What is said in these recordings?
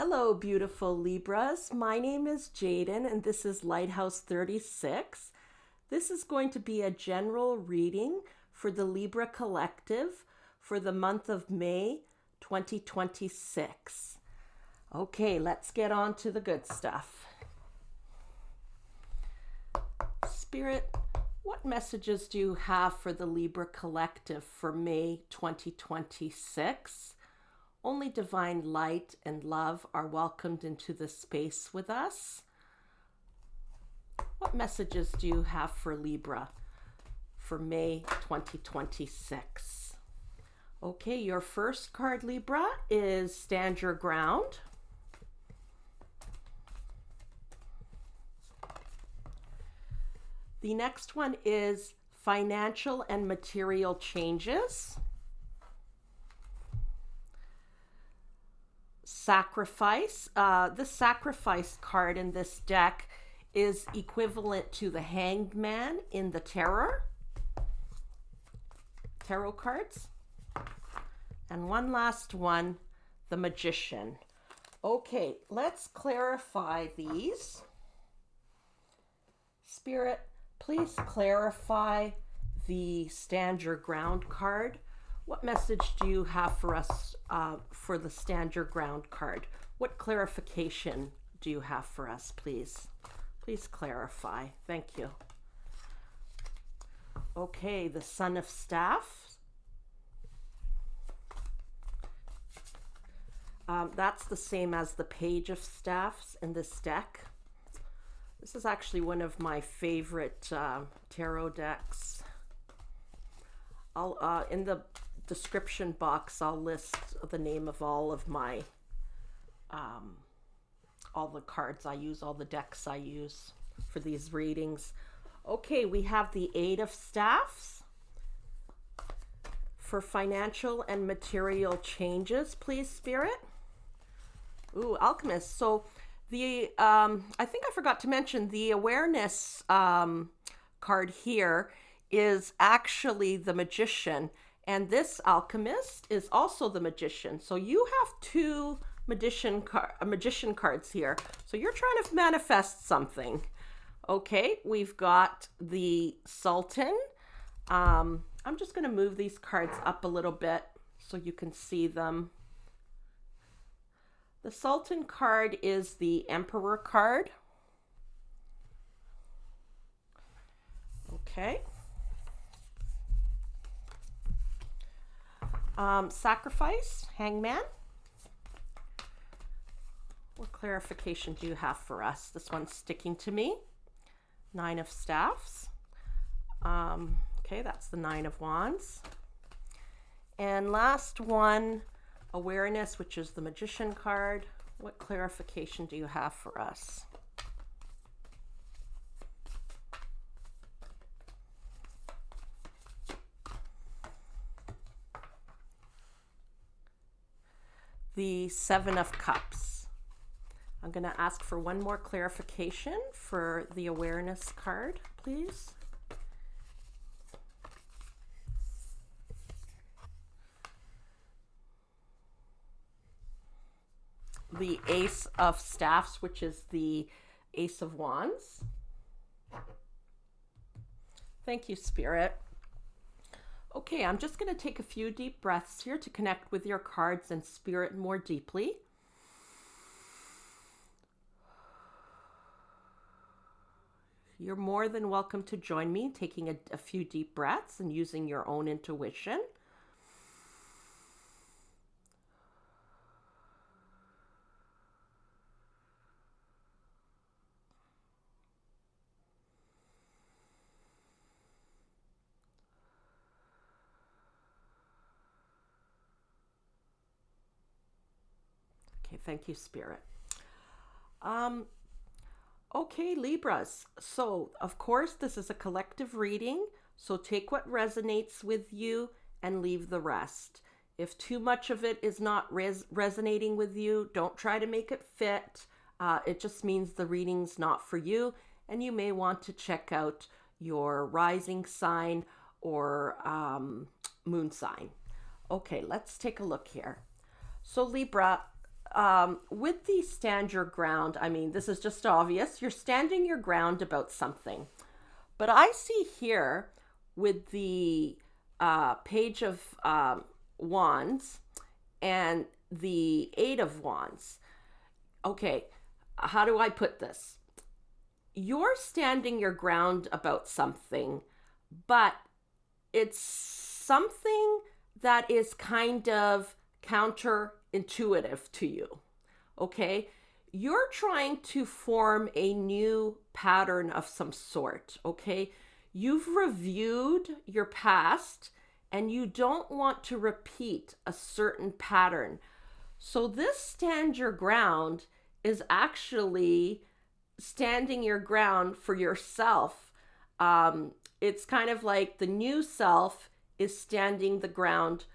Hello, beautiful Libras. My name is Jaden, and this is Lighthouse 36. This is going to be a general reading for the Libra Collective for the month of May 2026. Okay, let's get on to the good stuff. Spirit, what messages do you have for the Libra Collective for May 2026? Only divine light and love are welcomed into this space with us. What messages do you have for Libra for May 2026? Okay, your first card, Libra, is Stand Your Ground. The next one is Financial and Material Changes. Sacrifice. The Sacrifice card in this deck is equivalent to the Hanged Man in the tarot cards. And one last one, the Magician. Okay, let's clarify these. Spirit, please clarify the Stand Your Ground card. What message do you have for us for the Stand Your Ground card? What clarification do you have for us, please? Please clarify. Thank you. Okay, the Son of Staff. That's the same as the Page of Staffs in this deck. This is actually one of my favorite tarot decks. I'll in the description box, I'll list the name of all of my all the cards I use, all the decks I use for these readings. Okay, we have the Eight of Staffs for financial and material changes, please, Spirit. Ooh, Alchemist. So the I think I forgot to mention the awareness card here is actually the Magician, and this Alchemist is also the Magician. So you have two magician cards here. So you're trying to manifest something. Okay, we've got the Sultan. I'm just going to move these cards up a little bit so you can see them. The Sultan card is the Emperor card. Okay. Sacrifice, Hangman. What clarification do you have for us? This one's sticking to me. Nine of Staffs. Okay, that's the Nine of Wands. And last one, Awareness, which is the Magician card. What clarification do you have for us? The Seven of Cups. I'm going to ask for one more clarification for the Awareness card, please. The Ace of Staffs, which is the Ace of Wands. Thank you, Spirit. Okay, I'm just going to take a few deep breaths here to connect with your cards and Spirit more deeply. You're more than welcome to join me taking a few deep breaths and using your own intuition. Okay, thank you, Spirit. Okay, Libras. So, of course, this is a collective reading, so take what resonates with you and leave the rest. If too much of it is not resonating with you, don't try to make it fit. It just means the reading's not for you, and you may want to check out your rising sign or moon sign. Okay, let's take a look here. So Libra, with the stand your ground, I mean, this is just obvious. You're standing your ground about something. But I see here with the Page of Wands and the Eight of Wands. Okay, how do I put this? You're standing your ground about something, but it's something that is kind of counterintuitive to you. Okay? You're trying to form a new pattern of some sort. Okay? You've reviewed your past and you don't want to repeat a certain pattern. So, this stand your ground is actually standing your ground for yourself. It's kind of like the new self is standing your ground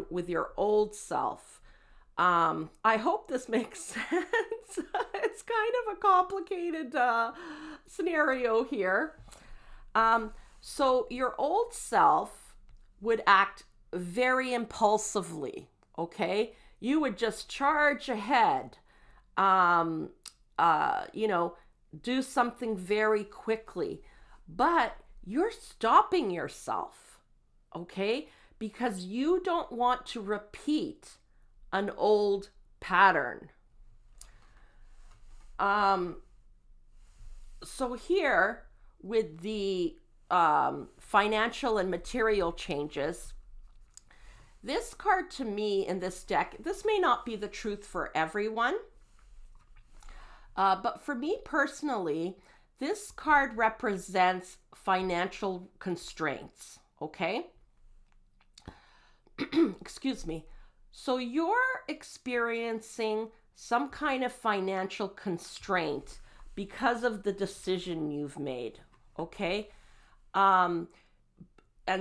with your old self. I hope this makes sense. It's kind of a complicated scenario here. So your old self would act very impulsively, okay? You would just charge ahead, do something very quickly. But you're stopping yourself, okay? Because you don't want to repeat an old pattern. So here with the financial and material changes, this card to me in this deck, this may not be the truth for everyone, but for me personally, this card represents financial constraints, okay? Excuse me. So you're experiencing some kind of financial constraint because of the decision you've made, okay? And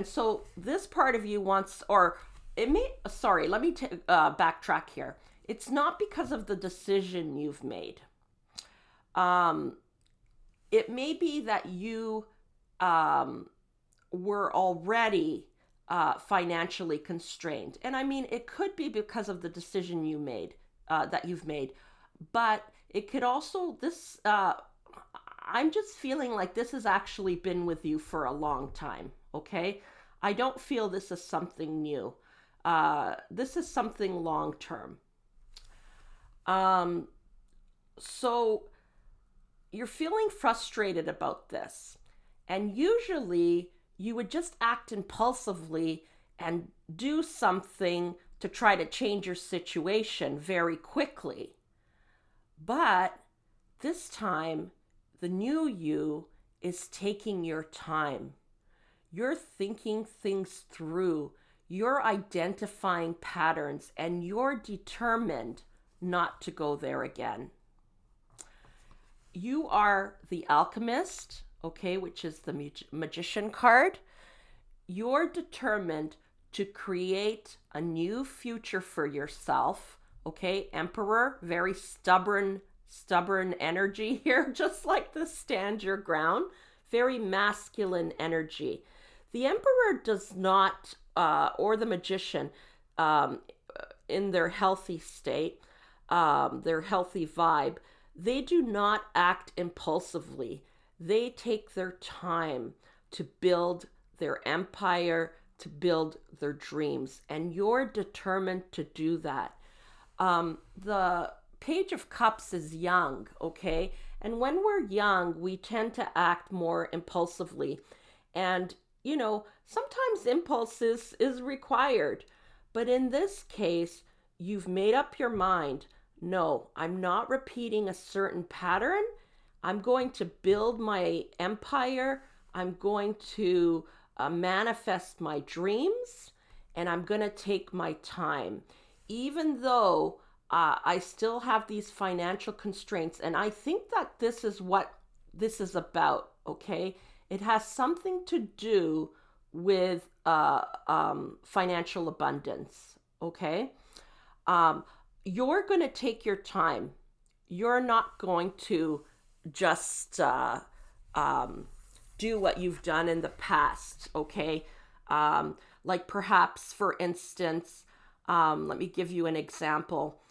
so this part of you wants, or it may, sorry, let me backtrack here. It's not because of the decision you've made. It may be that you were already financially constrained. And I mean, it could be because of the decision you made, that you've made. But it could also, I'm just feeling like this has actually been with you for a long time, okay? I don't feel this is something new. This is something long-term. So you're feeling frustrated about this. And usually you would just act impulsively and do something to try to change your situation very quickly. But this time, the new you is taking your time. You're thinking things through. You're identifying patterns, and you're determined not to go there again. You are the alchemist, okay, which is the magician card. You're determined to create a new future for yourself, okay? Emperor, very stubborn energy here, just like the stand your ground, very masculine energy. The emperor does not, or the magician, in their healthy state, their healthy vibe, they do not act impulsively. They take their time to build their empire, to build their dreams, and you're determined to do that. The Page of Cups is young, okay? And when we're young, we tend to act more impulsively. And, sometimes impulse is required. But in this case, you've made up your mind. No, I'm not repeating a certain pattern. I'm going to build my empire. I'm going to manifest my dreams, and I'm going to take my time. Even though I still have these financial constraints, and I think that this is what this is about, okay? It has something to do with financial abundance, okay? You're going to take your time. You're not going to just do what you've done in the past, okay? Like perhaps, for instance, Let me give you an example.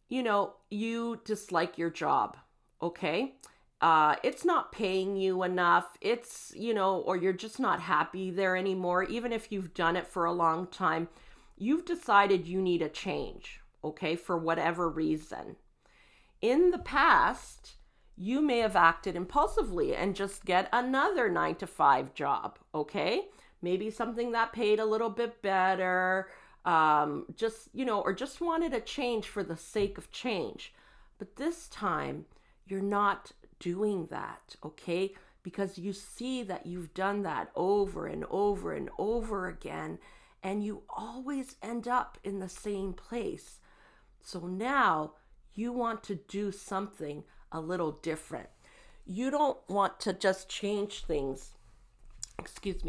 You dislike your job, okay? It's not paying you enough. Or you're just not happy there anymore. Even if you've done it for a long time, you've decided you need a change, okay, for whatever reason. In the past, you may have acted impulsively and just get another 9 to 5 job, okay? Maybe something that paid a little bit better, or just wanted a change for the sake of change. But this time, you're not doing that, okay? Because you see that you've done that over and over and over again, and you always end up in the same place. So now you want to do something a little different. You don't want to just change things,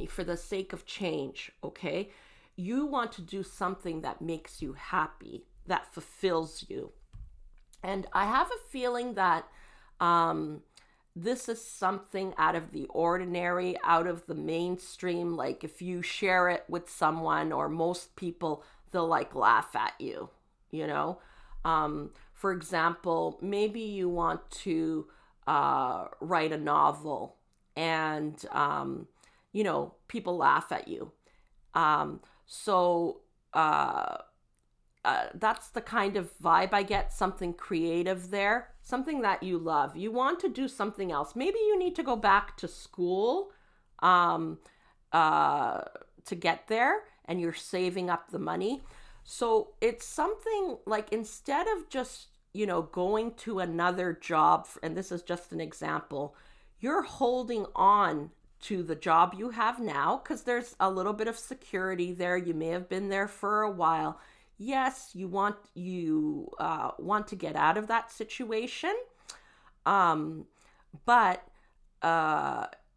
for the sake of change, okay? You want to do something that makes you happy, that fulfills you. And I have a feeling that this is something out of the ordinary, out of the mainstream. Like if you share it with someone or most people, they'll like laugh at you, you know? For example, maybe you want to write a novel and, people laugh at you. So that's the kind of vibe I get, something creative there, something that you love. You want to do something else. Maybe you need to go back to school to get there and you're saving up the money. So it's something like instead of just, going to another job, and this is just an example, you're holding on to the job you have now because there's a little bit of security there. You may have been there for a while. Yes, you want to get out of that situation, but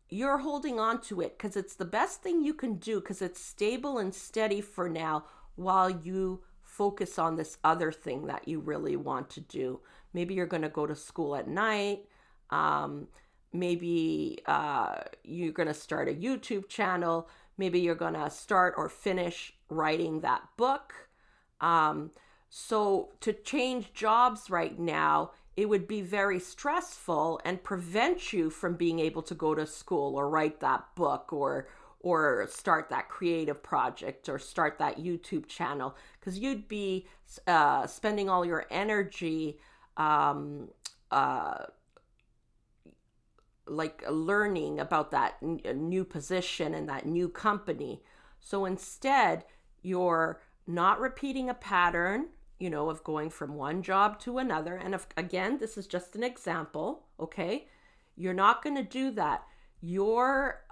you're holding on to it because it's the best thing you can do because it's stable and steady for now while you focus on this other thing that you really want to do. Maybe you're going to go to school at night. Maybe you're going to start a YouTube channel. Maybe you're going to start or finish writing that book. So to change jobs right now, it would be very stressful and prevent you from being able to go to school or write that book or start that creative project or start that YouTube channel, because you'd be spending all your energy like learning about that new position and that new company. So instead, you're not repeating a pattern, of going from one job to another. And again, this is just an example, okay? You're not going to do that. You're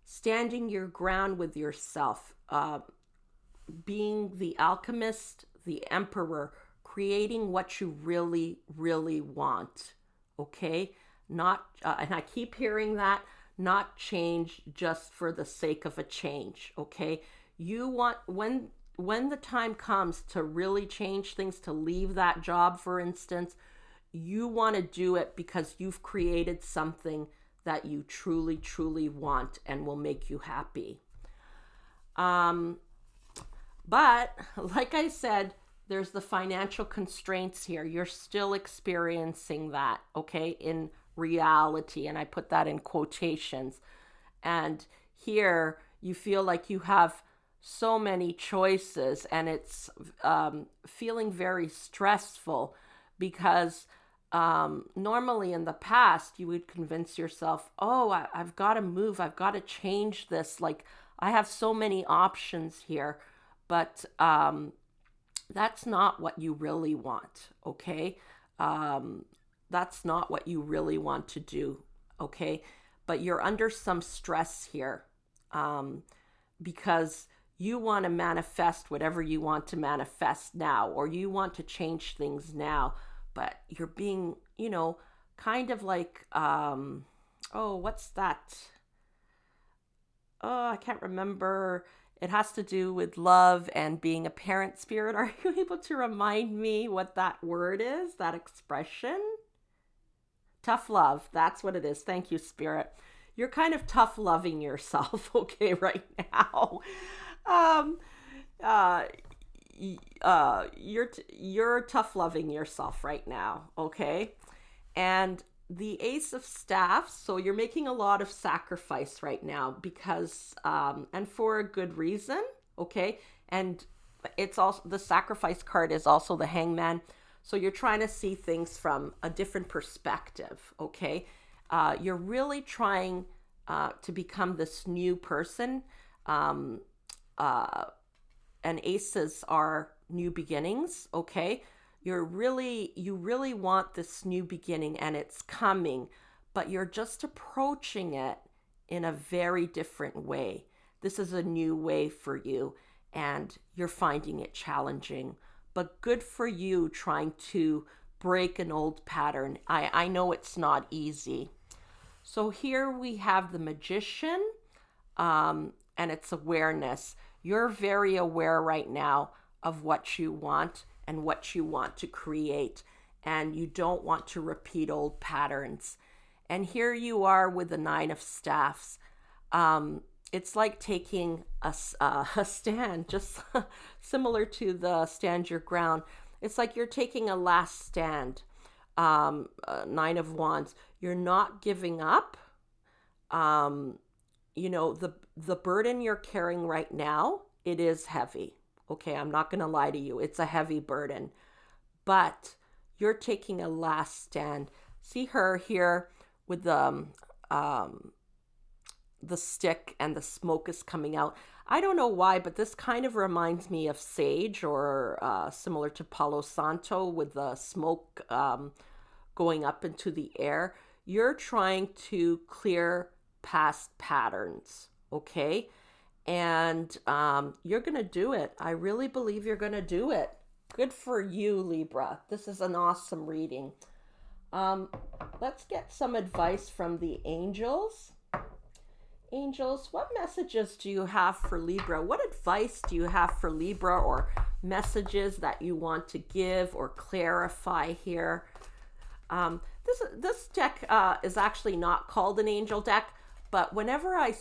standing your ground with yourself, being the alchemist, the emperor, creating what you really, really want, okay? Not, and I keep hearing that, not change just for the sake of a change, okay? You want, when the time comes to really change things, to leave that job, for instance, you want to do it because you've created something that you truly, truly want and will make you happy. But like I said, there's the financial constraints here. You're still experiencing that, okay, in reality. And I put that in quotations. And here you feel like you have so many choices and it's feeling very stressful because normally in the past you would convince yourself, I've got to move, I've got to change this, like I have so many options here. But that's not what you really want, okay? That's not what you really want to do, okay? But you're under some stress here because you want to manifest whatever you want to manifest now, or you want to change things now, but you're being, kind of like, what's that? Oh, I can't remember. It has to do with love and being a parent spirit. Are you able to remind me what that word is, that expression? Tough love. That's what it is. Thank you, Spirit. You're kind of tough loving yourself, okay, right now. uh, you're tough loving yourself right now, okay? And the Ace of Staffs, so you're making a lot of sacrifice right now because, and for a good reason, okay? And it's also the sacrifice card is also the Hangman. So you're trying to see things from a different perspective, okay? You're really trying to become this new person. Um, uh, and aces are new beginnings, okay? You really want this new beginning and it's coming, but you're just approaching it in a very different way. This is a new way for you and you're finding it challenging, but good for you trying to break an old pattern. I know it's not easy. So here we have the Magician, and it's awareness. You're very aware right now of what you want and what you want to create, and you don't want to repeat old patterns. And here you are with the Nine of Staffs. It's like taking a stand, just similar to the stand your ground. It's like you're taking a last stand. Nine of Wands. You're not giving up. Um, the burden you're carrying right now, it is heavy. Okay, I'm not going to lie to you. It's a heavy burden, but you're taking a last stand. See her here with the stick and the smoke is coming out. I don't know why, but this kind of reminds me of sage or similar to Palo Santo with the smoke going up into the air. You're trying to clear past patterns, okay? And you're going to do it. I really believe you're going to do it. Good for you, Libra. This is an awesome reading. Let's get some advice from the angels. Angels, what messages do you have for Libra? What advice do you have for Libra or messages that you want to give or clarify here? This deck is actually not called an angel deck, but whenever I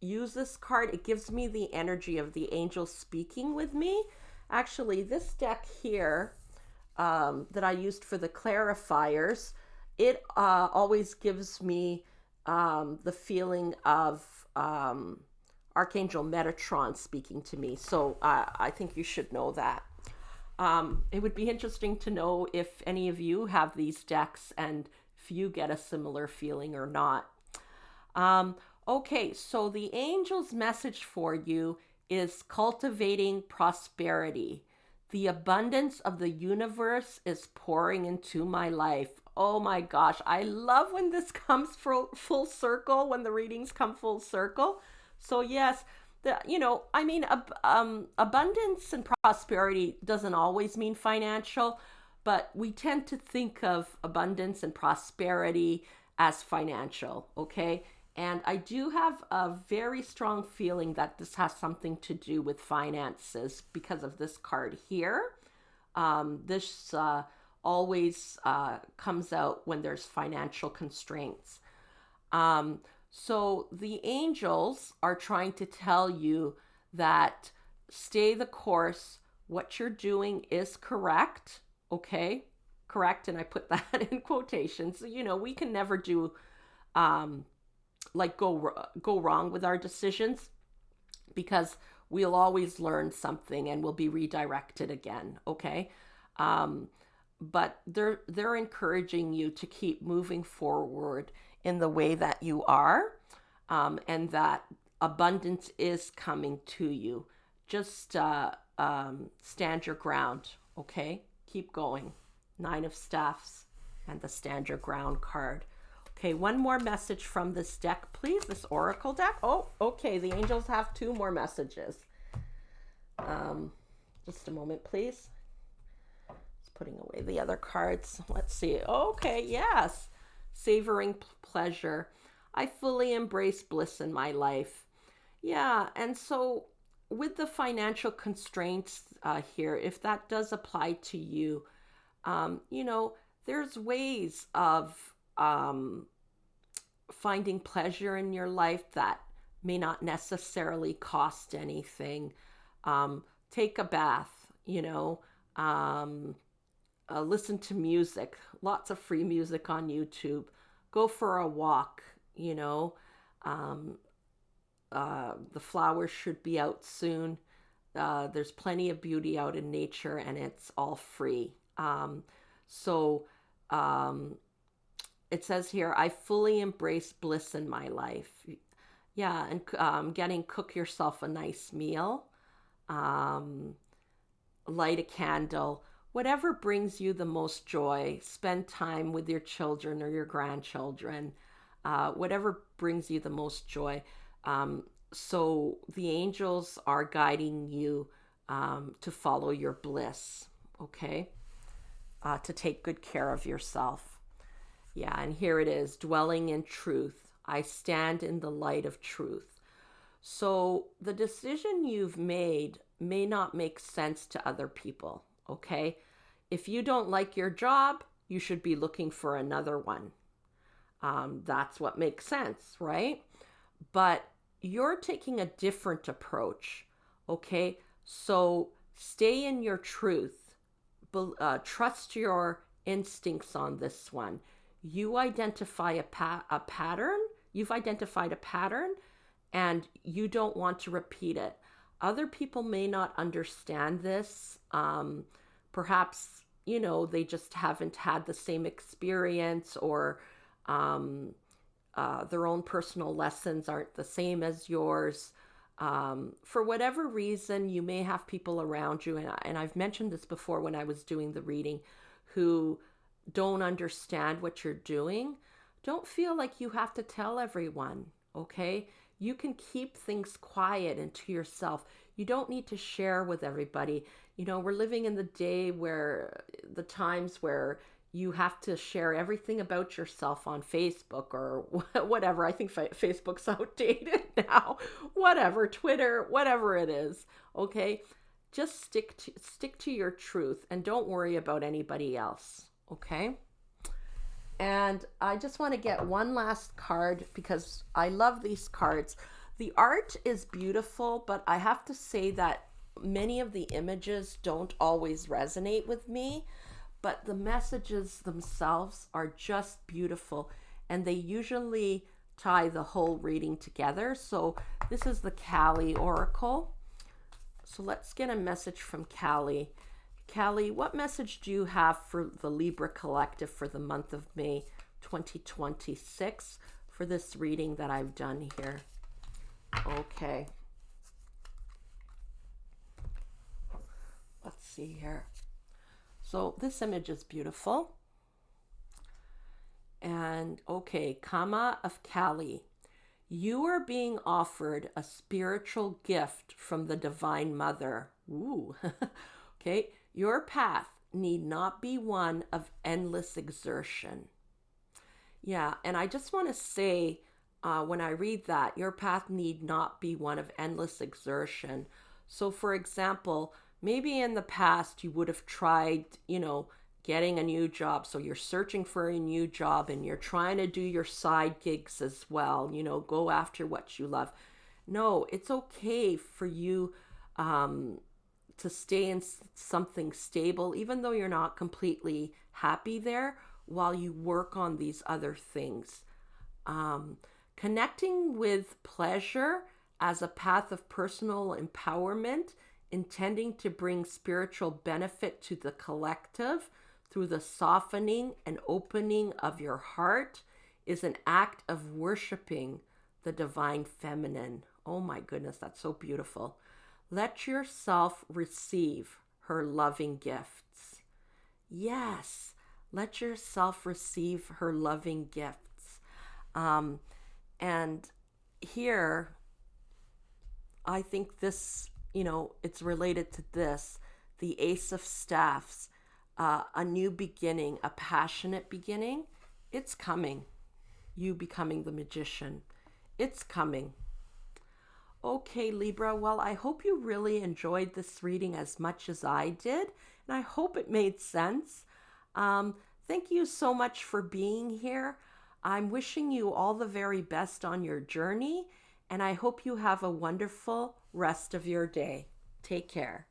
use this card, it gives me the energy of the angels speaking with me. Actually, this deck here that I used for the clarifiers, it always gives me the feeling of Archangel Metatron speaking to me. So I think you should know that. It would be interesting to know if any of you have these decks and if you get a similar feeling or not. Okay, so the angel's message for you is cultivating prosperity. The abundance of the universe is pouring into my life. Oh my gosh, I love when this comes full circle, when the readings come full circle. So yes, abundance and prosperity doesn't always mean financial, but we tend to think of abundance and prosperity as financial, okay? And I do have a very strong feeling that this has something to do with finances because of this card here. This always comes out when there's financial constraints. So the angels are trying to tell you that stay the course. What you're doing is correct, okay? Correct, and I put that in quotations. So, we can never do go wrong with our decisions because we'll always learn something and we'll be redirected again, okay? But they're encouraging you to keep moving forward in the way that you are, and that abundance is coming to you. Just stand your ground, okay? Keep going. Nine of Staffs and the Stand Your Ground card. Okay, one more message from this deck, please. This Oracle deck. Oh, okay. The angels have two more messages. Just a moment, please. Just putting away the other cards. Let's see. Okay, yes. Savoring pleasure. I fully embrace bliss in my life. Yeah, and so with the financial constraints here, if that does apply to you, there's ways of finding pleasure in your life that may not necessarily cost anything. Take a bath, listen to music, lots of free music on YouTube. Go for a walk, you know. Um, the flowers should be out soon. There's plenty of beauty out in nature, and it's all free. So it says here, I fully embrace bliss in my life. Yeah, and cook yourself a nice meal, um, light a candle, whatever brings you the most joy. Spend time with your children or your grandchildren, whatever brings you the most joy. So the angels are guiding you to follow your bliss, okay? To take good care of yourself. Yeah, and here it is, dwelling in truth. I stand in the light of truth. So the decision you've made may not make sense to other people, okay? If you don't like your job, you should be looking for another one. That's what makes sense, right? But you're taking a different approach, okay? So stay in your truth. Trust your instincts on this one. You identify a pattern. You've identified a pattern, and you don't want to repeat it. Other people may not understand this. Perhaps, they just haven't had the same experience, or their own personal lessons aren't the same as yours. For whatever reason, you may have people around you, and I've mentioned this before when I was doing the reading, who don't understand what you're doing. Don't feel like you have to tell everyone, okay? You can keep things quiet and to yourself. You don't need to share with everybody. We're living in the times where you have to share everything about yourself on Facebook or whatever. I think Facebook's outdated now. Whatever, Twitter, whatever it is, okay? Just stick to your truth and don't worry about anybody else, okay? And I just want to get one last card because I love these cards. The art is beautiful, but I have to say that many of the images don't always resonate with me, but the messages themselves are just beautiful, and they usually tie the whole reading together. So this is the Kali Oracle. So let's get a message from Kali. Kali, what message do you have for the Libra Collective for the month of May 2026 for this reading that I've done here? Okay. Let's see here. So this image is beautiful. And okay, Kama of Kali. You are being offered a spiritual gift from the Divine Mother. Ooh. Okay. Your path need not be one of endless exertion. Yeah, and I just want to say, when I read that, your path need not be one of endless exertion. So, for example, maybe in the past you would have tried, getting a new job. So you're searching for a new job and you're trying to do your side gigs as well, go after what you love. No, it's okay for you to stay in something stable, even though you're not completely happy there, while you work on these other things. Connecting with pleasure as a path of personal empowerment, intending to bring spiritual benefit to the collective through the softening and opening of your heart, is an act of worshiping the divine feminine. Oh my goodness, that's so beautiful. Let yourself receive her loving gifts. Yes, let yourself receive her loving gifts. And here, I think this, it's related to this, the Ace of Staffs, a new beginning, a passionate beginning. It's coming. You becoming the magician. It's coming. Okay, Libra, well, I hope you really enjoyed this reading as much as I did, and I hope it made sense. Thank you so much for being here. I'm wishing you all the very best on your journey, and I hope you have a wonderful rest of your day. Take care.